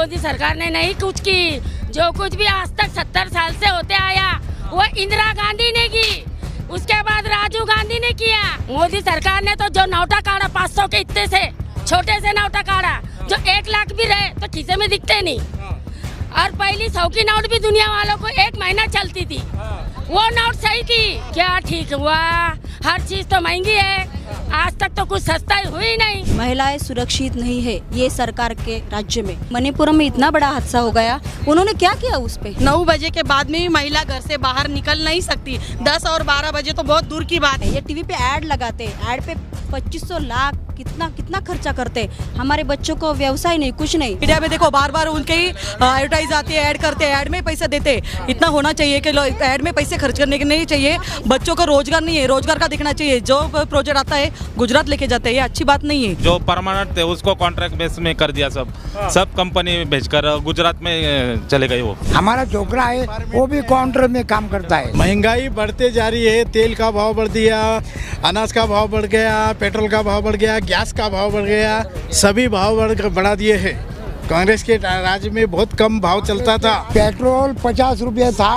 मोदी सरकार ने नहीं कुछ की। जो कुछ भी आज तक 70 साल से होते आया वो इंदिरा गांधी ने की, उसके बाद राजीव गांधी ने किया। मोदी सरकार ने तो जो नोटा काढ़ा 500 के इतने से छोटे से नोटा काढ़ा, जो 1 लाख भी रहे तो खीसे में दिखते नहीं। और पहली 100 की नोट भी दुनिया वालों को 1 महीना चलती थी, वो नोट सही थी। क्या ठीक हुआ? हर चीज तो महंगी है, आज तक तो कुछ सस्ता हुई नहीं। महिलाएं सुरक्षित नहीं है ये सरकार के राज्य में। मणिपुर में इतना बड़ा हादसा हो गया, उन्होंने क्या किया उस पे? 9 बजे के बाद में भी महिला घर से बाहर निकल नहीं सकती। 10 और 12 बजे तो बहुत दूर की बात है। ये टीवी पे ऐड लगाते, ऐड पे 2500 लाख कितना खर्चा करते। हमारे बच्चों को व्यवसाय नहीं, कुछ नहीं। मीडिया में देखो बार बार उनके ही एडवर्टाइज आती है, ऐड करते हैं, ऐड में पैसे देते। इतना होना चाहिए कि ऐड में पैसे खर्च करने के नहीं चाहिए। बच्चों को रोजगार नहीं है, रोजगार का दिखना चाहिए। जो प्रोजेक्ट आता है गुजरात लेके जाते हैं, ये अच्छी बात नहीं है। जो परमानेंट थे उसको कॉन्ट्रैक्ट बेस में कर दिया, सब कंपनी में भेजकर गुजरात में चले गए। वो हमारा छोकरा है वो भी काउंटर में काम करता है। महंगाई बढ़ते जा रही है, तेल का भाव बढ़ दिया, अनाज का भाव बढ़ गया, पेट्रोल का भाव बढ़ गया, गैस का भाव बढ़ गया, सभी भाव बढ़ा दिए हैं। कांग्रेस के राज्य में बहुत कम भाव चलता था। पेट्रोल 50 रुपया था,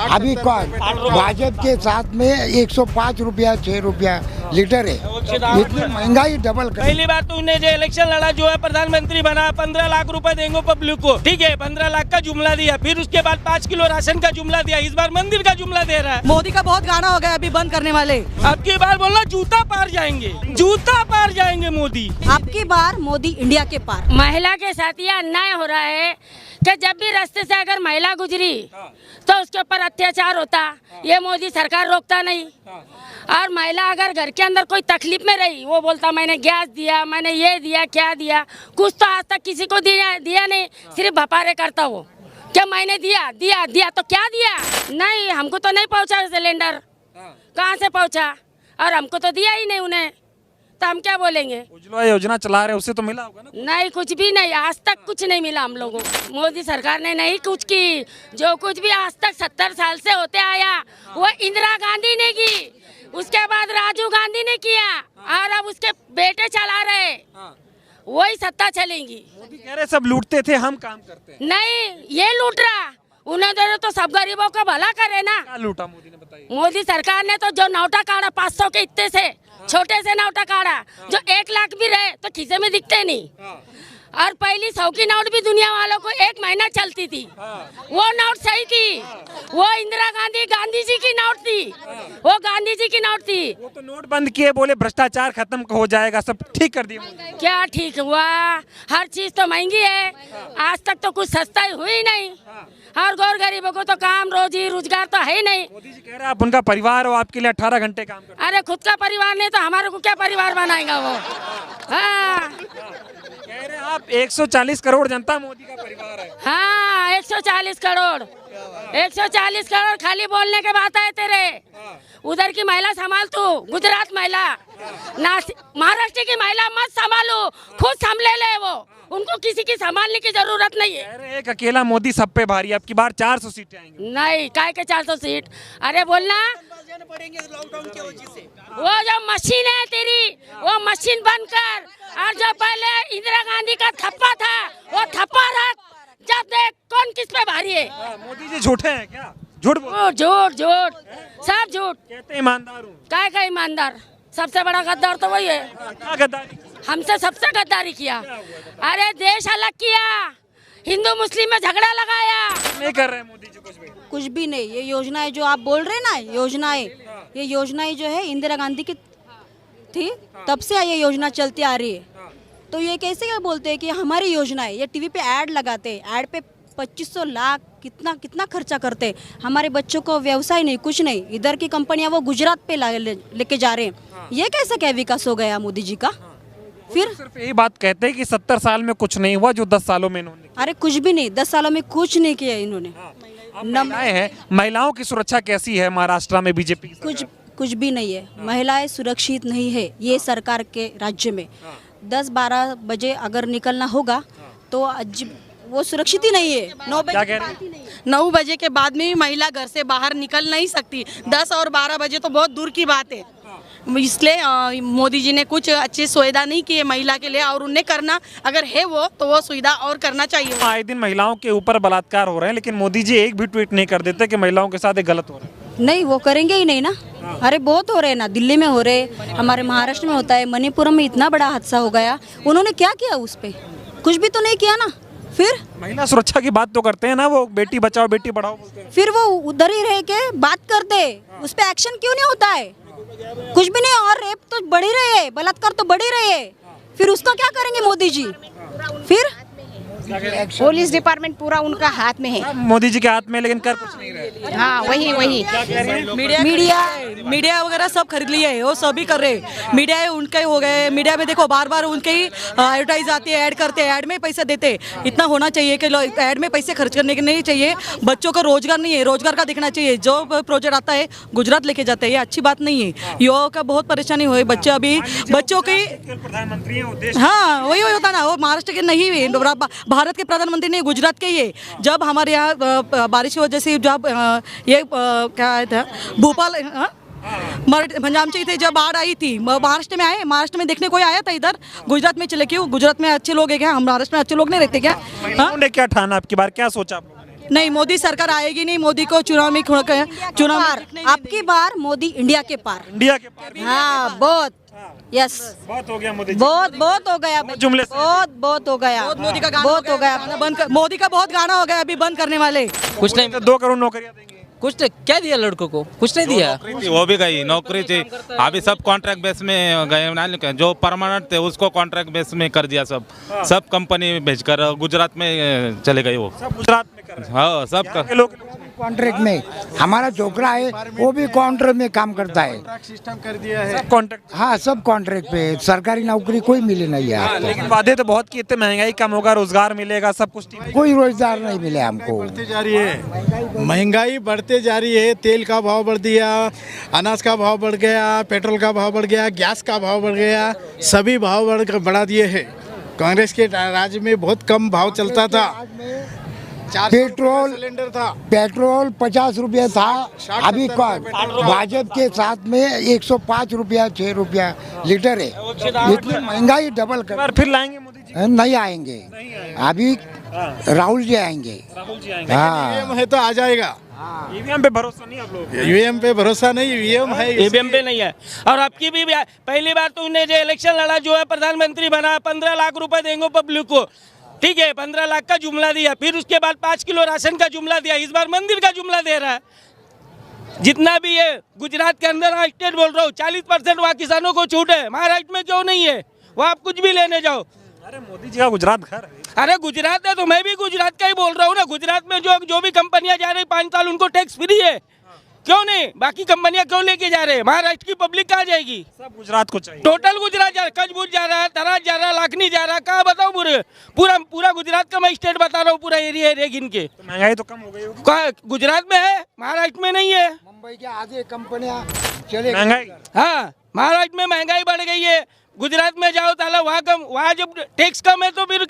अभी भाजपा के साथ में 105 रुपया 6 रुपया लीटर है। इतनी महंगाई डबल कर। पहली बार तो उन्हें जो इलेक्शन लड़ा, जो है प्रधानमंत्री बना, 15 लाख रुपए देंगे पब्लिक को, ठीक है, 15 लाख का जुमला दिया। फिर उसके बाद 5 किलो राशन का जुमला दिया। इस बार मंदिर का जुमला दे रहा है। मोदी का बहुत गाना हो गया अभी बंद करने वाले। अब की बार बोलना जूता पार जाएंगे, जूता पार जाएंगे मोदी। आपकी बार मोदी इंडिया के पार। महिला के साथ यह अन्याय हो रहा है कि जब भी रास्ते से अगर महिला गुजरी तो उसके ऊपर अत्याचार होता, ये मोदी सरकार रोकता नहीं। और महिला अगर घर के अंदर कोई तकलीफ में रही, वो बोलता मैंने गैस दिया, मैंने ये दिया, क्या दिया, कुछ तो आज तक किसी को दिया नहीं, सिर्फ भपारे करता वो क्या मैंने दिया तो क्या दिया? नहीं, हमको तो नहीं पहुंचा सिलेंडर, कहाँ से पहुंचा? और हमको तो दिया ही नहीं उन्हें, तो हम क्या बोलेंगे? उज्ज्वला योजना चला रहे, उससे तो मिला होगा ना? नहीं, कुछ भी नहीं, आज तक कुछ नहीं मिला हम लोगों को। मोदी सरकार ने नहीं कुछ की। जो कुछ भी आज तक 70 साल से होते आया वो इंदिरा गांधी ने की, उसके बाद राजीव गांधी ने किया, और अब उसके बेटे चला रहे, वही सत्ता चलेंगी। मोदी कह रहे सब लूटते थे, हम काम करते हैं। नहीं, ये लूट रहा, उन्हें तो सब गरीबों का भला करे ना। क्या लूटा मोदी ने, बताइए? मोदी सरकार ने तो जो नोटा काढ़ा 500 के इतने से छोटे से नोटा काढ़ा, जो 1 लाख भी रहे तो खीसे में दिखते नहीं। और पहली 100 की नोट भी दुनिया वालों को 1 महीना चलती थी, वो नोट सही थी। वो इंदिरा गांधी जी की नोट थी, वो गांधी जी की नोट थी। वो तो नोट बंद किए, बोले भ्रष्टाचार खत्म हो जाएगा, सब ठीक कर दिया। क्या ठीक हुआ? हर चीज तो महंगी है, आज तक तो कुछ सस्ता हुई नहीं। और गौर गरीबों को तो काम रोजी रोजगार तो है ही नहीं। मोदी जी कह रहे हैं आप उनका परिवार हो, आपके लिए 18 घंटे काम करते। अरे खुद का परिवार नहीं तो हमारे को क्या परिवार बनाएगा वो? हाँ, कह रहे हैं आप 140 करोड़ जनता मोदी का परिवार है। हाँ, 140 करोड़ 140 करोड़ खाली बोलने के बात है तेरे। उधर की महिला संभाल तू, गुजरात महिला, महाराष्ट्र की महिला मत संभालो, खुद संभले ले वो, उनको किसी की संभालने की जरूरत नहीं है। अरे एक अकेला मोदी सब पे भारी, अब की बार 400 सीटें आएंगी। नहीं, काय के 400 सीट? अरे बोलना, वो जो मशीन है तेरी, वो मशीन बंद कर, और जो पहले इंदिरा गांधी का थप्पा था वो थप्पा रख, जब देख कौन किस पे भारी है। मोदी जी झूठे हैं क्या? झूठ झूठ सब झूठ। कहते हैं ईमानदार हूँ। काय का ईमानदार? सबसे बड़ा गद्दार तो वही है। क्या गद्दारी? हमसे सबसे गद्दारी किया। अरे देश अलग किया, हिंदू मुस्लिम में झगड़ा लगाया। नहीं कर रहे हैं मोदी जी कुछ भी नहीं। ये योजनाएं जो आप बोल रहे ना, ये योजनाएं जो है इंदिरा गांधी की थी, तब से ये योजना चलती आ रही है। तो ये कैसे बोलते हैं कि हमारी योजना है? ये टीवी पे ऐड लगाते, ऐड पे 2500 लाख कितना खर्चा करते। हमारे बच्चों को व्यवसाय नहीं, कुछ नहीं। इधर की कंपनियां वो गुजरात पे लेके जा रहे हैं। ये कैसे क्या विकास हो गया मोदी जी का? फिर सिर्फ यही बात कहते हैं कि 70 साल में कुछ नहीं हुआ जो 10 सालों में इन्होंने। अरे कुछ भी नहीं, 10 सालों में कुछ नहीं किया इन्होंने। महिलाएं हैं, महिलाओं की सुरक्षा कैसी है महाराष्ट्र में बीजेपी? कुछ भी नहीं है। महिलाएं सुरक्षित नहीं है ये सरकार के राज्य में। 10-12 बजे अगर निकलना होगा तो वो सुरक्षित ही नहीं है। 9 बजे के बाद में भी महिला घर से बाहर निकल नहीं सकती। 10 और 12 बजे तो बहुत दूर की बात है, इसलिए मोदी जी ने कुछ अच्छी सुविधा नहीं की है महिला के लिए, और उन्हें करना अगर है तो वो सुविधा और करना चाहिए। आए दिन महिलाओं के ऊपर बलात्कार हो रहे हैं, लेकिन मोदी जी एक भी ट्वीट नहीं कर देते कि महिलाओं के साथ ये गलत हो रहा है। नहीं, वो करेंगे ही नहीं ना। अरे बहुत हो रहे हैं ना, दिल्ली में हो रहे, हमारे महाराष्ट्र में होता है, मणिपुरम में इतना बड़ा हादसा हो गया, उन्होंने क्या किया उस पे? कुछ भी तो नहीं किया ना। फिर महिला सुरक्षा की बात तो करते हैं ना, वो बेटी बचाओ बेटी पढ़ाओ बोलते हैं। फिर वो उधर ही रह के बात करते, उस पे एक्शन क्यों नहीं होता है? कुछ भी नहीं। और रेप तो बढ़ ही रहे है, बलात्कार तो बढ़ ही रहे है, फिर उसका क्या करेंगे मोदी जी? फिर पुलिस डिपार्टमेंट पूरा उनका हाथ में है, मोदी जी के हाथ में, लेकिन कर कुछ नहीं रहे। हाँ वही मीडिया वगैरह सब खरीद लिए है, वो सभी कर रहे हैं। मीडिया है उनके हो गए, मीडिया में देखो बार बार उनके ही एडवर्टाइज आती है, ऐड करते हैं, ऐड में पैसे देते। इतना होना चाहिए कि ऐड में पैसे खर्च करने के नहीं चाहिए। बच्चों को रोजगार नहीं है, रोजगार का देखना चाहिए। जो प्रोजेक्ट आता है गुजरात लेके जाते हैं, ये अच्छी बात नहीं है। युवाओं का बहुत परेशानी हुई, बच्चे अभी बच्चों की प्रधानमंत्री, हाँ वही होता ना, वो महाराष्ट्र के नहीं है, भारत के प्रधानमंत्री नहीं, गुजरात के ही है। जब हमारे यहाँ बारिश की वजह से जब ये क्या था भोपाल पंजाब थे, जब बाढ़ आई थी, महाराष्ट्र में आए, महाराष्ट्र में देखने कोई आया था इधर? गुजरात में चले क्यों? गुजरात में अच्छे लोग है क्या? हम महाराष्ट्र में अच्छे लोग नहीं रहते क्या? उन्होंने क्या ठाना आपकी बार, क्या सोचा? नहीं, मोदी सरकार आएगी नहीं, मोदी को चुनाव में आपकी बार मोदी इंडिया के पार, इंडिया के पार। हाँ बहुत, यस बहुत हो गया मोदी जी। बहुत हो गया, जुमले से। बहुत हो गया, मोदी का गाना बहुत हो गया। बंद कर, मोदी का बहुत गाना हो गया, अभी बंद करने वाले। कुछ नहीं, 2 करोड़ नौकरियां देंगे। कुछ क्या दिया लड़कों को? कुछ नहीं दिया। वो भी गई नौकरी थी, अभी सब कॉन्ट्रैक्ट बेस में गए ना, जो परमानेंट थे उसको कॉन्ट्रैक्ट बेस में कर दिया। सब कंपनी भेजकर गुजरात में चले गए। वो सब गुजरात में कर रहे हैं। हाँ सब लोग कॉन्ट्रैक्ट में। हमारा छोकरा है वो भी कॉन्ट्रैक्ट में काम करता है, सिस्टम कर दिया है। कॉन्ट्रैक्ट, हाँ सब कॉन्ट्रैक्ट पे। सरकारी नौकरी कोई मिली नहीं है आज तक। लेकिन वादे तो बहुत किए थे, महंगाई कम होगा, रोजगार मिलेगा, सब कुछ ठीक। कोई रोजगार नहीं मिले हमको। बढ़ते जा रही है महंगाई, बढ़ते जा रही है। तेल का भाव बढ़ दिया, अनाज का भाव बढ़ गया, पेट्रोल का भाव बढ़ गया, गैस का भाव बढ़ गया, सभी भाव बढ़ा दिए हैं। कांग्रेस के राज में बहुत कम भाव चलता था। पेट्रोल 50 रुपया था, अभी भाजपा के साथ में 105 रुपया 6 रुपया लीटर है। इतनी महंगाई डबल कर। फिर लाएंगे मोदी जी? नहीं आएंगे, अभी राहुल जी आएंगे। हाँ है तो आ जाएगा। ईवीएम पे भरोसा नहीं आप लोग? ईवीएम पे भरोसा नहीं, ईवीएम है, ईवीएम पे नहीं है। और आपकी भी पहली बार तो उन्हें जो इलेक्शन लड़ा, जो है प्रधानमंत्री बना, 15 लाख रुपए देंगे पब्लिक को, ठीक है, 15 लाख का जुमला दिया, फिर उसके बाद 5 किलो राशन का जुमला दिया, इस बार मंदिर का जुमला दे रहा है। जितना भी है गुजरात के अंदर, स्टेट बोल रहा हूँ, 40% वहाँ किसानों को छूट है। महाराष्ट्र में क्यों नहीं है? वहाँ आप कुछ भी लेने जाओ। अरे मोदी जी का गुजरात घर है। अरे गुजरात है तो मैं भी गुजरात का ही बोल रहा हूँ ना। गुजरात में जो भी कंपनियां जा रही 5 साल उनको टैक्स फ्री है, क्यों नहीं? बाकी कंपनियां क्यों लेके जा रहे हैं? महाराष्ट्र की पब्लिक कहाँ जाएगी? सब गुजरात को चाहिए। टोटल गुजरात जा रहा है, कच्छ जा रहा है, तराज जा रहा है, लाखनी जा रहा है, कहाँ बताओ? पूरा गुजरात का मैं स्टेट बता रहा हूँ, पूरा एरिया गिन के। तो महंगाई तो कम हो गई होगी। गुजरात में है, महाराष्ट्र में नहीं है। मुंबई के आधे कंपनियां चले महंगाई, हाँ महाराष्ट्र में महंगाई बढ़ गई है। गुजरात में जाओ ताला, वहाँ जब टैक्स कम है तो फिर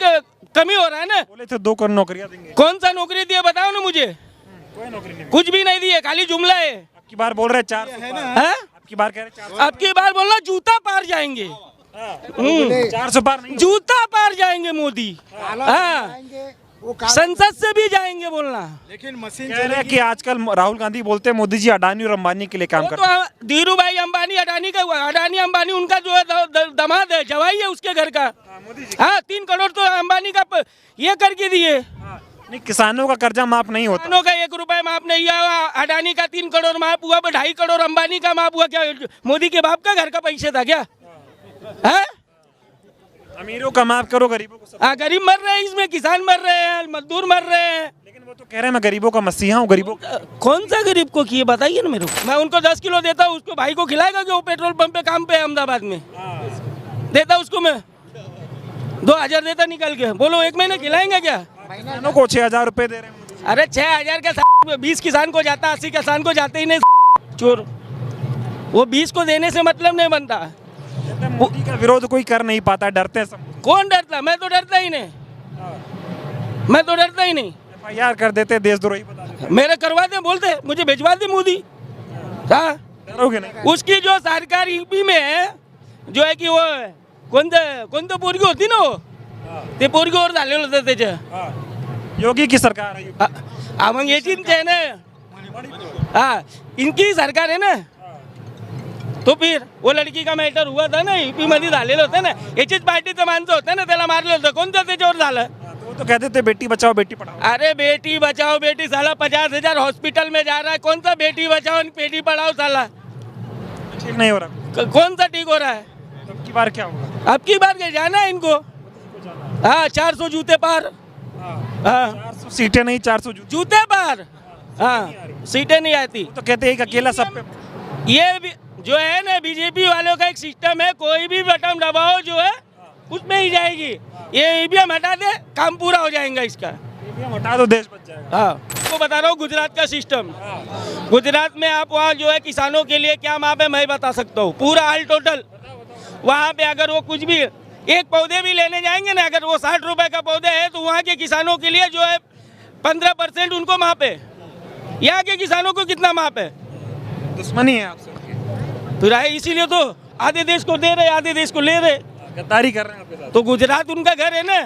कमी हो रहा है ना। बोले थे 2 करोड़ नौकरियां देंगे। कौन सा नौकरी दिया बताओ ना मुझे? कोई नौकरी नहीं, कुछ भी नहीं दिए, खाली जुमला है। आपकी बार बोल रहे 4 है ना, आपकी बार कह रहे 400। आपकी बार बोलना जूता पार जाएंगे, 400 पार नहीं, जूता पार जाएंगे मोदी। हाँ, संसद से भी जाएंगे बोलना। लेकिन मशीन कह रहे हैं कि आजकल राहुल गांधी बोलते हैं मोदी जी अडानी और अंबानी के लिए काम करते हैं। तो धीरू भाई अंबानी, अडानी अंबानी उनका जो है दामाद है, जवाई है उसके घर का। हाँ 3 करोड़ तो अंबानी का ये करके दिए। नहीं, किसानों का कर्जा माफ नहीं होता। किसानों का 1 रुपए माफ नहीं हुआ। अडानी का 3 करोड़ माफ हुआ, 2.5 करोड़ अंबानी का माफ हुआ। क्या मोदी के बाप का घर का पैसे था क्या? है? अमीरों का माफ करो, गरीबों को। हाँ गरीब मर रहे हैं इसमें, किसान मर रहे हैं, मजदूर मर रहे हैं। लेकिन वो तो कह रहे हैं मैं गरीबों का मसीहा हूँ। गरीबों कौन सा गरीब को किए बताइए ना मेरे को। मैं उनको 10 किलो देता हूँ, उसको भाई को खिलाएगा कि वो पेट्रोल पंप पे काम पे अहमदाबाद में देता, उसको मैं 2000 देता निकल के। बोलो 1 महीने खिलाएंगे क्या? किसानों को 6000 रुपए दे रहे हैं। अरे 6000 का 20 किसान को जाता, 80 किसान को जाते ही नहीं चोर। वो 20 को देने से मतलब नहीं बनता। मोदी का विरोध कोई कर नहीं पाता, डरते हैं सब। कौन डरता? मैं तो डरता ही नहीं, मैं तो डरता ही नहीं। FIR कर देते, देशद्रोही बता देते। मेरे करवाते, बोलते मुझे भिजवा दे मोदी। हाँ डरोगे नहीं? उसकी जो सरकार यूपी में है जो आहे की वो कोणतं पोरगी होती ना वो ते पोरगीवर झालेलं होतं त्याच्या योगी की सरकार है मग याचीच आहे ना हाँ इनकी सरकार है ना तो फिर वो लड़की का मॅटर हुआ था ना यूपी मध्ये झालेलं होतं ना याचीच पार्टीचं माणसं होतं ना त्याला मारलं होतं कोणतं त्याच्यावर झालं वो तो कहते थे बेटी बचाओ बेटी पढ़ाओ। अरे बेटी बचाओ बेटी साला 50,000 हॉस्पिटल में जा रहा है कौन सा बेटी बचाओ बेटी पढ़ाओ साला ठीक नहीं हो रहा। कौन सा ठीक हो रहा है अब की बार क्या होगा? अब की बार के जाना है इनको हाँ 400 जूते पार हाँ 400 सीटें नहीं 400 जूते पार हाँ सीटें नहीं आती तो कहते हैं कि अकेला सब पे ये भी जो है ना बीजेपी वालों का एक सिस्टम है कोई भी बटन दबाओ जो है उसमें ही जाएगी ये ईवीएम हटा दे काम पूरा हो जाएगा इसका हटा दो देश बच जाएगा। हाँ आपको बता रहा हूँ गुजरात का सिस्टम गुजरात में आप वहाँ जो है किसानों के लिए क्या माप है मैं बता सकता हूँ पूरा ऑल टोटल वहाँ पे अगर वो कुछ भी एक पौधे भी लेने जाएंगे ना अगर वो 60 रुपए का पौधे है तो वहाँ के किसानों के लिए जो है 15% उनको माप है यहाँ के किसानों को कितना माप है दुश्मनी है आपसे फिर आए इसीलिए तो आधे देश को दे रहे आधे देश को ले रहे गद्दारी कर रहे हैं आपके साथ। तो गुजरात उनका घर है ना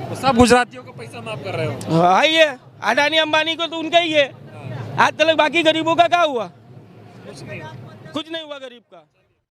तो सब गुजरातियों को पैसा माफ कर रहे हो। हाँ ही है अडानी अंबानी को तो उनका ही है आज तक बाकी गरीबों का क्या हुआ कुछ नहीं हुआ गरीब का।